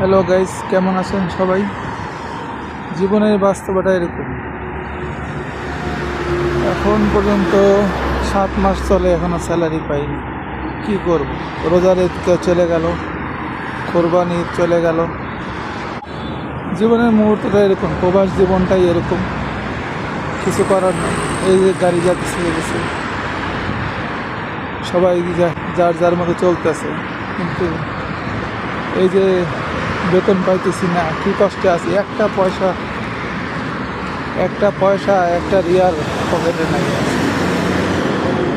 Hello guys, কেমন আছেন সবাই? জীবনের বাস্তবতা এরকম। এখন পর্যন্ত 7 মাস চলে, এখনও স্যালারি পাইনি। কি করব? রোজার ঈদ চলে গেল, কোরবানি ঈদ চলে গেল। জীবনের মুহূর্তটা এরকম, প্রবাস জীবনটাই এরকম, কিছু করার নেই। এই যে গাড়ি যাচ্ছে গেছে, সবাই যার যার মতো চলতেছে, কিন্তু এই যে বেতন পাইতেছি না, কি কষ্টে আছি। একটা পয়সা একটা রিয়াল পকেটে নাই,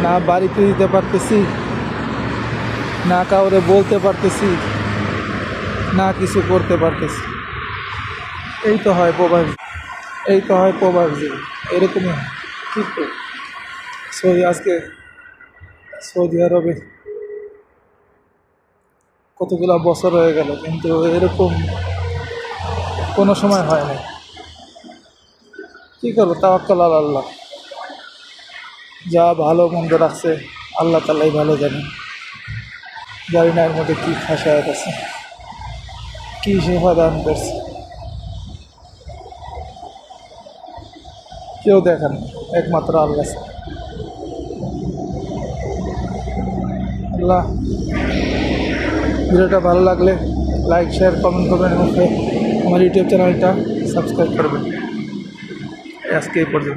না বাড়িতে দিতে পারতেছি, না কাউরে বলতে পারতেছি, না কিছু করতে পারতেছি। এই তো হয় প্রবাস জীবন, এরকমই হয়। ঠিক তো। আজকে সৌদি আরবে কতগুলো বছর হয়ে গেল, কিন্তু এরকম কোনো সময় হয় না। কী করবো, তাওয়াক্কাল আলা আল্লাহ। যা ভালো মন্দ রাখছে আল্লাহ তাআলাই ভালো জানেন। জানি না এর মধ্যে কী খাসায়াত আছে, কী সেবা দান করছে, কেউ দেখেন, একমাত্র আল্লাহ। আল্লাহ, ভিডিওটা ভালো লাগলে লাইক, শেয়ার, কমেন্ট করবেন এবং আমার ইউটিউব চ্যানেলটা সাবস্ক্রাইব করবেন। আজকে এই পর্যন্ত।